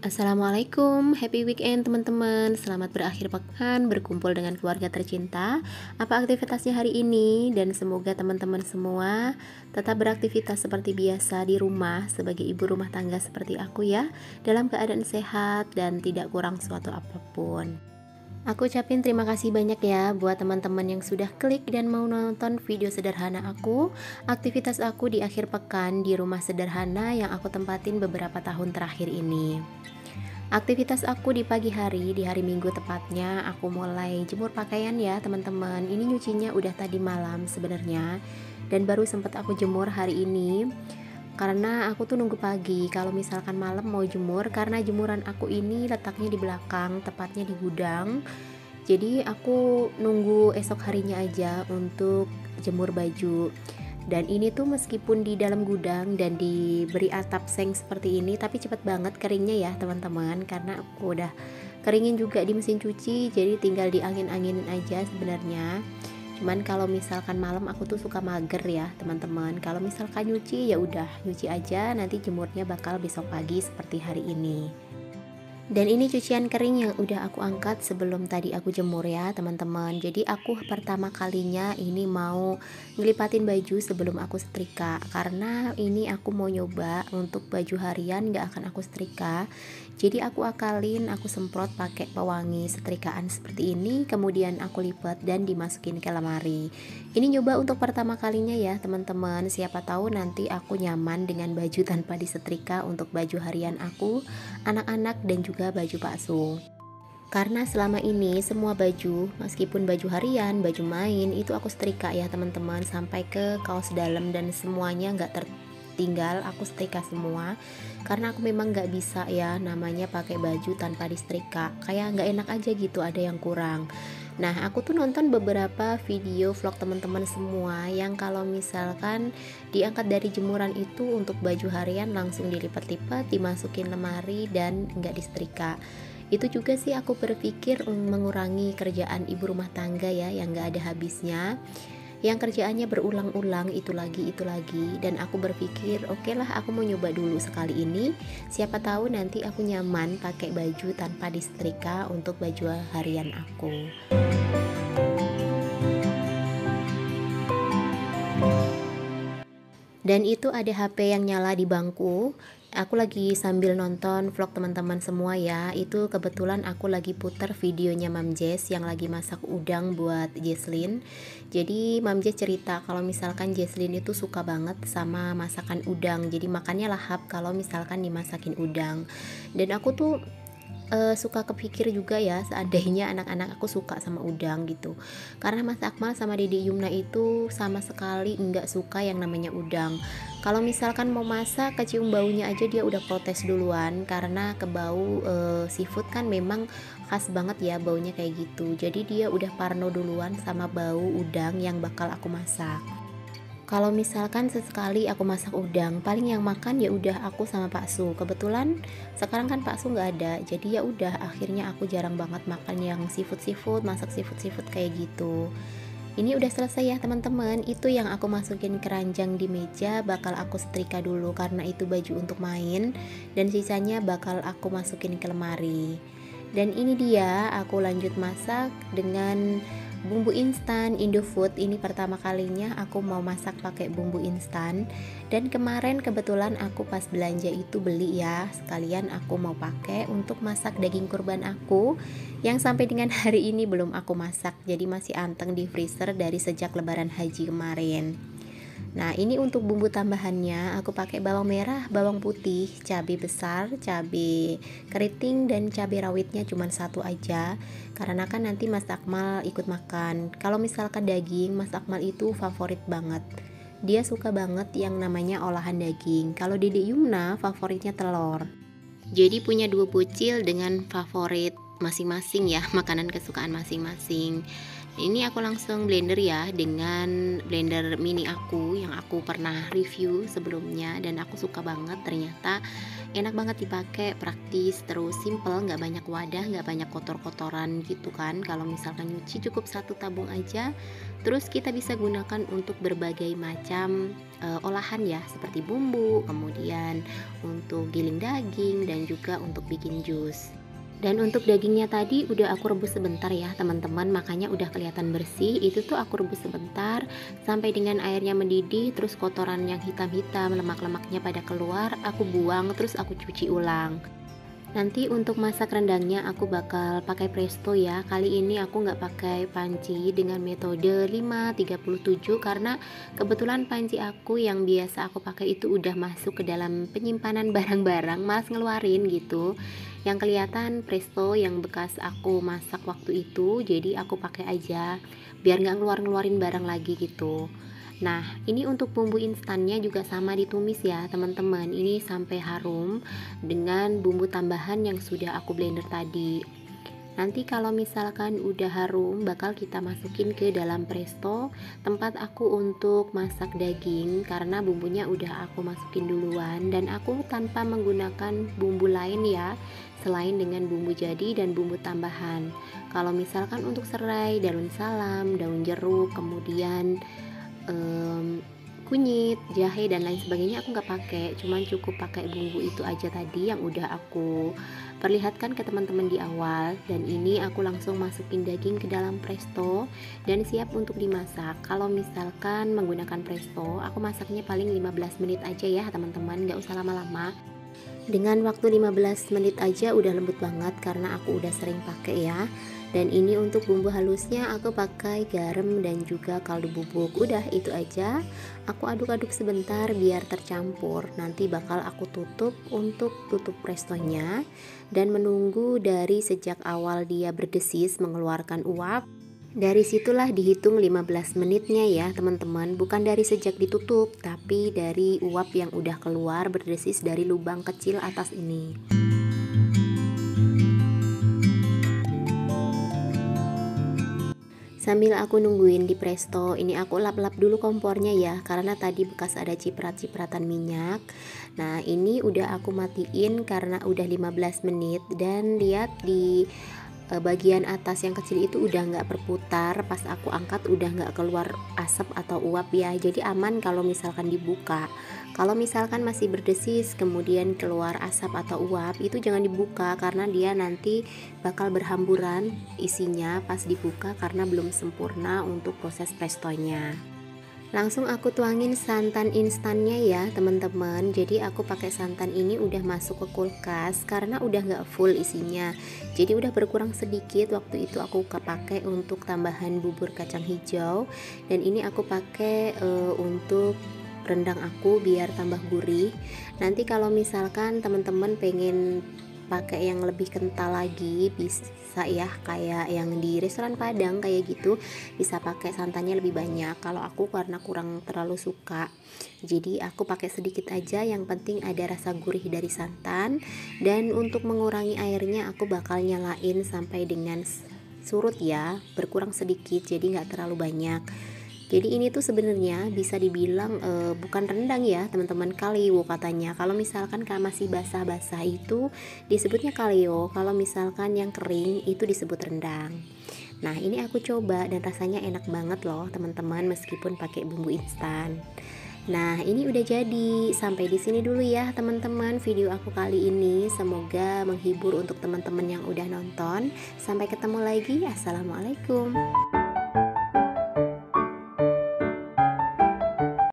Assalamualaikum, happy weekend teman-teman. Selamat berakhir pekan berkumpul dengan keluarga tercinta. Apa aktivitasnya hari ini? Dan semoga teman-teman semua tetap beraktivitas seperti biasa di rumah sebagai ibu rumah tangga seperti aku ya, dalam keadaan sehat dan tidak kurang suatu apapun. Aku ucapin terima kasih banyak ya buat teman-teman yang sudah klik dan mau nonton video sederhana aku, aktivitas aku di akhir pekan di rumah sederhana yang aku tempatin beberapa tahun terakhir ini. Aktivitas aku di pagi hari, di hari Minggu tepatnya, aku mulai jemur pakaian ya teman-teman. Ini nyucinya udah tadi malam sebenarnya, dan baru sempat aku jemur hari ini. Karena aku tuh nunggu pagi, kalau misalkan malam mau jemur, karena jemuran aku ini letaknya di belakang, tepatnya di gudang. Jadi aku nunggu esok harinya aja untuk jemur baju. Dan ini tuh meskipun di dalam gudang dan diberi atap seng seperti ini, tapi cepet banget keringnya ya teman-teman, karena aku udah keringin juga di mesin cuci, jadi tinggal diangin-anginin aja sebenarnya. Cuman kalau misalkan malam aku tuh suka mager ya teman-teman. Kalau misalkan nyuci ya udah nyuci aja, nanti jemurnya bakal besok pagi seperti hari ini. Dan ini cucian kering yang udah aku angkat sebelum tadi aku jemur ya teman-teman. Jadi aku pertama kalinya ini mau ngelipatin baju sebelum aku setrika, karena ini aku mau nyoba untuk baju harian gak akan aku setrika. Jadi aku akalin, aku semprot pakai pewangi setrikaan seperti ini, kemudian aku lipat dan dimasukin ke lemari. Ini nyoba untuk pertama kalinya ya teman-teman. Siapa tahu nanti aku nyaman dengan baju tanpa disetrika untuk baju harian aku, anak-anak dan juga baju bakso. Karena selama ini semua baju, meskipun baju harian, baju main, itu aku setrika ya teman-teman, sampai ke kaos dalam dan semuanya nggak tertinggal aku setrika semua. Karena aku memang nggak bisa ya namanya pakai baju tanpa disetrika, kayak nggak enak aja gitu, ada yang kurang. Nah, aku tuh nonton beberapa video vlog teman-teman semua yang kalau misalkan diangkat dari jemuran itu untuk baju harian langsung dilipat-lipat, dimasukin lemari dan nggak disetrika. Itu juga sih aku berpikir mengurangi kerjaan ibu rumah tangga ya, yang nggak ada habisnya, yang kerjaannya berulang-ulang itu lagi, dan aku berpikir oke lah, aku mau nyoba dulu sekali ini, siapa tahu nanti aku nyaman pakai baju tanpa disetrika untuk baju harian aku. Dan itu ada HP yang nyala di bangku. Aku lagi sambil nonton vlog teman-teman semua ya. Itu kebetulan aku lagi putar videonya Mam Jess yang lagi masak udang buat Jesslyn. Jadi Mam Jess cerita kalau misalkan Jesslyn itu suka banget sama masakan udang. Jadi makannya lahap kalau misalkan dimasakin udang. Dan aku tuh suka kepikir juga ya, seandainya anak-anak aku suka sama udang gitu. Karena Mas Akmal sama Dede Yumna itu sama sekali nggak suka yang namanya udang. Kalau misalkan mau masak, kecium baunya aja dia udah protes duluan, karena kebau seafood kan memang khas banget ya baunya kayak gitu. Jadi dia udah parno duluan sama bau udang yang bakal aku masak. Kalau misalkan sesekali aku masak udang, paling yang makan ya udah aku sama Pak Su. Kebetulan sekarang kan Pak Su nggak ada, jadi ya udah akhirnya aku jarang banget makan yang seafood, masak seafood kayak gitu. Ini udah selesai ya teman-teman. Itu yang aku masukin keranjang di meja, bakal aku setrika dulu karena itu baju untuk main, dan sisanya bakal aku masukin ke lemari. Dan ini dia, aku lanjut masak dengan bumbu instan Indofood. Ini pertama kalinya aku mau masak pakai bumbu instan, dan kemarin kebetulan aku pas belanja itu beli ya, sekalian aku mau pakai untuk masak daging kurban aku yang sampai dengan hari ini belum aku masak, jadi masih anteng di freezer dari sejak lebaran haji kemarin. Nah, ini untuk bumbu tambahannya aku pakai bawang merah, bawang putih, cabai besar, cabai keriting, dan cabai rawitnya cuma satu aja, karena kan nanti Mas Akmal ikut makan. Kalau misalkan daging, Mas Akmal itu favorit banget, dia suka banget yang namanya olahan daging. Kalau Dede Yumna favoritnya telur. Jadi punya dua bocil dengan favorit masing-masing ya, makanan kesukaan masing-masing. Ini aku langsung blender ya dengan blender mini aku yang aku pernah review sebelumnya dan aku suka banget, ternyata enak banget dipakai, praktis, terus simple, nggak banyak wadah, nggak banyak kotor-kotoran gitu kan. Kalau misalkan nyuci cukup satu tabung aja, terus kita bisa gunakan untuk berbagai macam olahan ya, seperti bumbu, kemudian untuk giling daging dan juga untuk bikin jus. Dan untuk dagingnya tadi udah aku rebus sebentar ya teman-teman, makanya udah kelihatan bersih. Itu tuh aku rebus sebentar sampai dengan airnya mendidih, terus kotoran yang hitam-hitam, lemak-lemaknya pada keluar, aku buang, terus aku cuci ulang. Nanti untuk masak rendangnya aku bakal pakai presto ya. Kali ini aku nggak pakai panci dengan metode 537 karena kebetulan panci aku yang biasa aku pakai itu udah masuk ke dalam penyimpanan barang-barang, malas ngeluarin gitu. Yang kelihatan presto yang bekas aku masak waktu itu, jadi aku pakai aja biar nggak ngeluarin barang lagi gitu. Nah, ini untuk bumbu instannya juga sama ditumis ya teman-teman. Ini sampai harum dengan bumbu tambahan yang sudah aku blender tadi. Nanti kalau misalkan udah harum, bakal kita masukin ke dalam presto tempat aku untuk masak daging, karena bumbunya udah aku masukin duluan dan aku tanpa menggunakan bumbu lain ya, selain dengan bumbu jadi dan bumbu tambahan. Kalau misalkan untuk serai, daun salam, daun jeruk, kemudian kunyit, jahe dan lain sebagainya aku nggak pakai, cuman cukup pakai bumbu itu aja tadi yang udah aku perlihatkan ke teman-teman di awal. Dan ini aku langsung masukin daging ke dalam presto dan siap untuk dimasak. Kalau misalkan menggunakan presto, aku masaknya paling 15 menit aja ya teman-teman, nggak usah lama-lama. Dengan waktu 15 menit aja udah lembut banget karena aku udah sering pakai ya. Dan ini untuk bumbu halusnya aku pakai garam dan juga kaldu bubuk. Udah itu aja. Aku aduk-aduk sebentar biar tercampur. Nanti bakal aku tutup untuk tutup prestonya dan menunggu dari sejak awal dia berdesis mengeluarkan uap. Dari situlah dihitung 15 menitnya ya teman-teman, bukan dari sejak ditutup, tapi dari uap yang udah keluar berdesis dari lubang kecil atas ini. Sambil aku nungguin di presto, ini aku lap-lap dulu kompornya ya, karena tadi bekas ada ciprat-cipratan minyak. Nah ini udah aku matiin karena udah 15 menit dan lihat di bagian atas yang kecil itu udah nggak berputar. Pas aku angkat udah nggak keluar asap atau uap ya, jadi aman kalau misalkan dibuka. Kalau misalkan masih berdesis kemudian keluar asap atau uap, itu jangan dibuka karena dia nanti bakal berhamburan isinya pas dibuka karena belum sempurna untuk proses prestonya. Langsung aku tuangin santan instannya ya teman-teman. Jadi aku pakai santan ini udah masuk ke kulkas karena udah nggak full isinya, jadi udah berkurang sedikit. Waktu itu aku pakai untuk tambahan bubur kacang hijau, dan ini aku pakai untuk rendang aku biar tambah gurih. Nanti kalau misalkan teman-teman pengen pakai yang lebih kental lagi bisa ya, kayak yang di restoran Padang kayak gitu, bisa pakai santannya lebih banyak. Kalau aku karena kurang terlalu suka, jadi aku pakai sedikit aja, yang penting ada rasa gurih dari santan. Dan untuk mengurangi airnya aku bakal nyalain sampai dengan surut ya, berkurang sedikit jadi nggak terlalu banyak. Jadi ini tuh sebenarnya bisa dibilang bukan rendang ya teman-teman, kaleo katanya. Kalau misalkan masih basah-basah itu disebutnya kaleo, kalau misalkan yang kering itu disebut rendang. Nah ini aku coba dan rasanya enak banget loh teman-teman, meskipun pakai bumbu instan. Nah ini udah jadi. Sampai di sini dulu ya teman-teman video aku kali ini, semoga menghibur untuk teman-teman yang udah nonton. Sampai ketemu lagi, assalamualaikum.